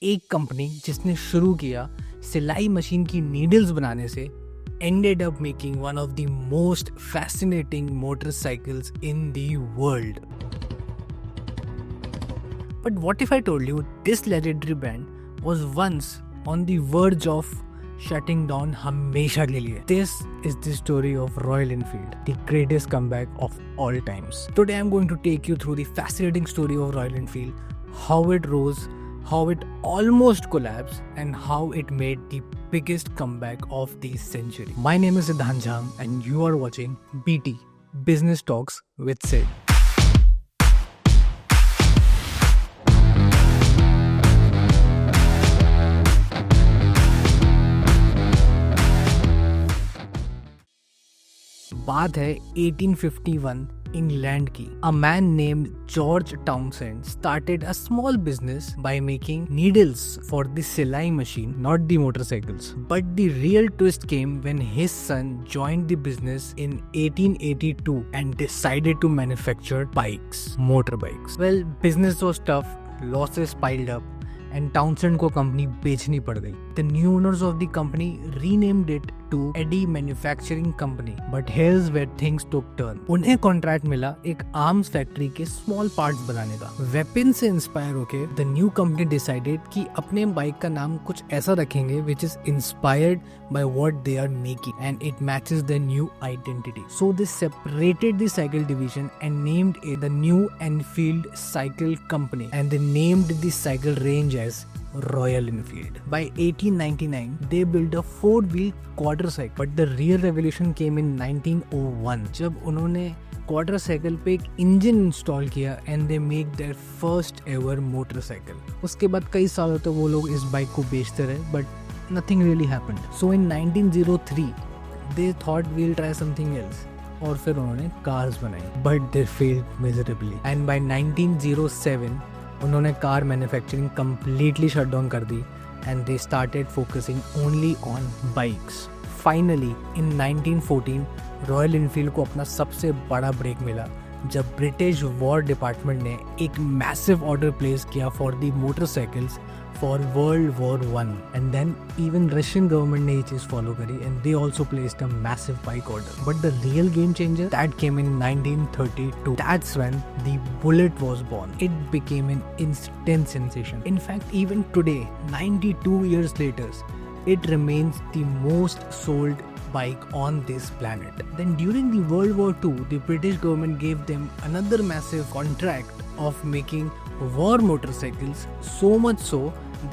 एक कंपनी जिसने शुरू किया सिलाई मशीन की नीडल्स बनाने से ended up making one of the most fascinating motorcycles in the world. But what if I told you this legendary brand was once on the verge of shutting down हमेशा के लिए? This is the story of Royal Enfield, the greatest comeback of all times. Today I'm going to take you through the fascinating story of Royal Enfield, how it rose, how it almost collapsed, and how it made the biggest comeback of the century. My name is Siddhant Jham and you are watching BT Business Talks with Sid. बात है 1851 England की. A man named George Townsend started a small business by making needles for the Silai machine, not the motorcycles. But the real twist came when his son joined the business in 1882 and decided to manufacture bikes, motorbikes. Well, business was tough, losses piled up, and Townsend को company बेचनी पड़ गई. The new owners of the company renamed it to Eddy Manufacturing Company. But here's where things took turn. उन्हें contract मिला एक arms factory के small parts बनाने का. वेपन से इंस्पायर होके द न्यू कंपनी डिसाइडेड कि अपने बाइक का नाम कुछ ऐसा रखेंगे which is inspired by what they are making and it matches their new identity. So they separated the cycle division and named it the New Enfield Cycle Company and they named the cycle range as Royal Enfield. By 1899, they built a four-wheel quadricycle, but the real revolution came in 1901 जब उन्होंने क्वाड्रासाइकिल पे एक engine install किया and they make their first ever motorcycle. उसके बाद कई सालों तक वो लोग इस बाइक को बेचते रहे but nothing really happened. So in 1903 they thought we'll try something else और फिर उन्होंने कार्स बनाई but they failed miserably. And by 1907 उन्होंने car manufacturing completely shut down कर दी and they started focusing only on bikes. Finally in 1914 royal Enfield को अपना सबसे बड़ा ब्रेक मिला जब ब्रिटिश वॉर डिपार्टमेंट ने एक मैसिव ऑर्डर प्लेस किया for the motorcycles for world war 1 and then even Russian government ने ये चीज फॉलो करी and they also placed a massive bike order. But the real game changer that came in 1932. That's when the bullet was born. It became an instant sensation. In fact, even today, 92 years later, it remains the most sold bike on this planet. Then during the World War II, the British government gave them another massive contract of making war motorcycles, so much so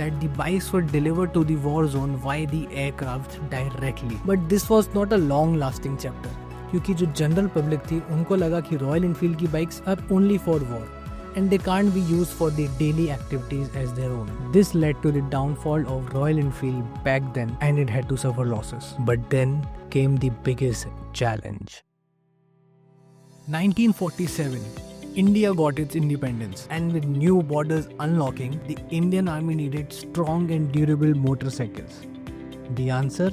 that the bikes were delivered to the war zone via the aircraft directly. But this was not a long lasting chapter क्योंकि जो general public थी उनको लगा कि Royal Enfield की bikes are only for war and they can't be used for the daily activities as their own. This led to the downfall of Royal Enfield back then and it had to suffer losses. But then came the biggest challenge. 1947, India got its independence and with new borders unlocking, the Indian Army needed strong and durable motorcycles. The answer?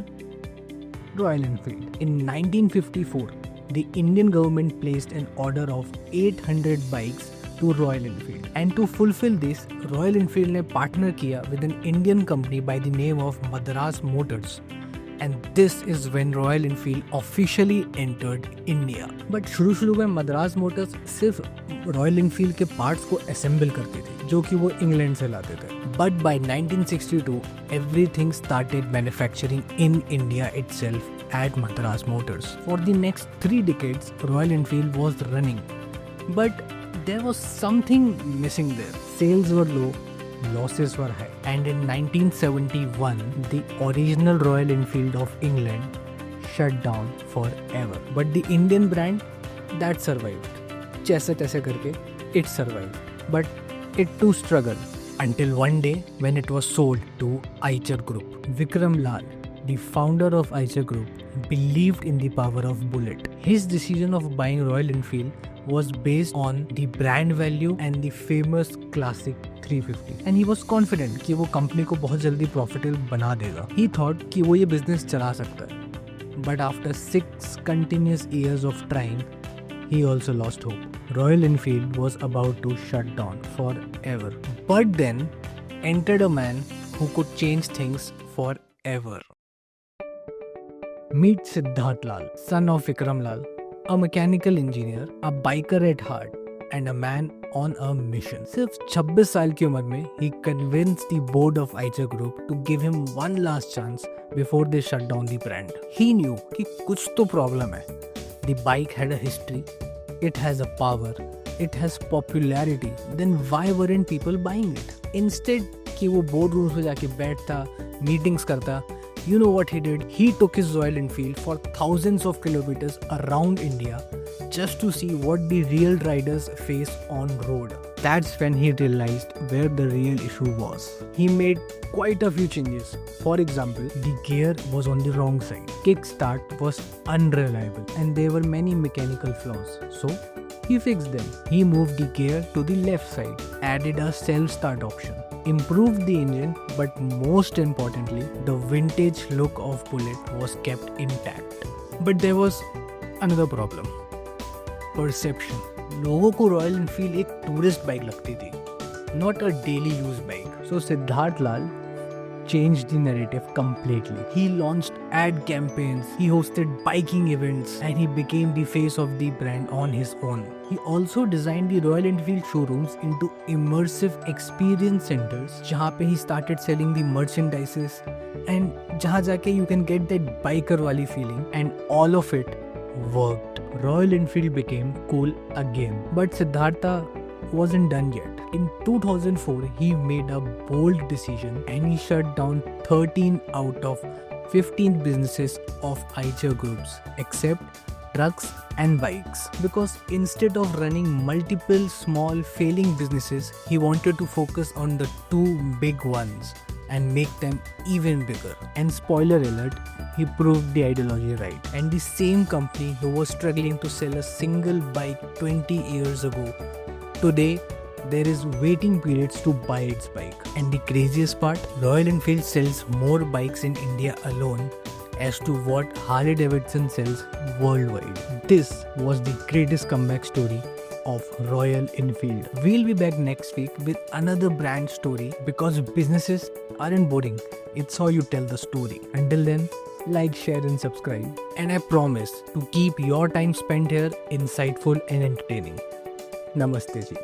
Royal Enfield. In 1954, the Indian government placed an order of 800 bikes to Royal Enfield. And to fulfill this, Royal Enfield ने partner किया with an Indian company by the name of Madras Motors. And this is when Royal Enfield officially entered India. But शुरू में Madras Motors सिर्फ royal Enfield के parts को assemble करती थी जो कि वो इंग्लैंड से लाते थे. But by 1962, everything started manufacturing in India itself at Madras Motors. For the next 3 decades, Royal Enfield was running. But there was something missing there. Sales were low, losses were high. And in 1971, the original Royal Enfield of England shut down forever. But the Indian brand, that survived. जैसे तैसे करके it survived. But it too struggled. Until one day when it was sold to Eicher Group. Vikram Lal, the founder of Eicher Group, believed in the power of Bullet. His decision of buying Royal Enfield was based on the brand value and the famous classic 350 and he was confident कि वो company को बहुत जल्दी profitable बना देगा. He thought कि वो ये बिजनेस चला सकता है. But after 6 continuous years of trying, he also lost hope. Royal Enfield was about to shut down forever. But then entered a man who could change things forever. Meet Siddharth Lal, son of Vikram Lal, a mechanical engineer, a biker at heart, and a man on a mission. सिर्फ 26 साल की उम्र में he convinced the board of Eicher Group to give him one last chance before they shut down the brand. He knew कि कुछ तो problem है. The bike had a history, it has a power, it has popularity. Then why weren't people buying it? Instead कि वो board rooms में जाके बैठता, meetings करता, you know what he did? He took his Royal Enfield for thousands of kilometers around India just to see what the real riders face on road. That's when he realized where the real issue was. He made quite a few changes. For example, the gear was on the wrong side, kickstart was unreliable, and there were many mechanical flaws. So he fixed them. He moved the gear to the left side, added a self-start option, improved the engine, but most importantly, the vintage look of Bullet was kept intact. But there was another problem. Perception. लोगों को royal Enfield एक tourist bike लगती थी, not a daily use bike. So Siddharth Lal changed the narrative completely. He launched ad campaigns, he hosted biking events, and he became the face of the brand on his own. He also designed the Royal Enfield showrooms into immersive experience centers, जहाँ पे he started selling the merchandises and जहाँ जाके you can get that biker वाली feeling, and all of it worked. Royal Enfield became cool again. But Siddhartha wasn't done yet. In 2004, he made a bold decision and he shut down 13 out of 15 businesses of Eicher Groups, except trucks and bikes. Because instead of running multiple small failing businesses, he wanted to focus on the two big ones and make them even bigger. And spoiler alert, he proved the ideology right. And the same company who was struggling to sell a single bike 20 years ago, today there is waiting periods to buy its bike. And the craziest part, Royal Enfield sells more bikes in India alone as to what Harley Davidson sells worldwide. This was the greatest comeback story of Royal Enfield. We'll be back next week with another brand story, because businesses aren't boring, it's how you tell the story. Until then, like, share and subscribe, and I promise to keep your time spent here insightful and entertaining. Namaste ji.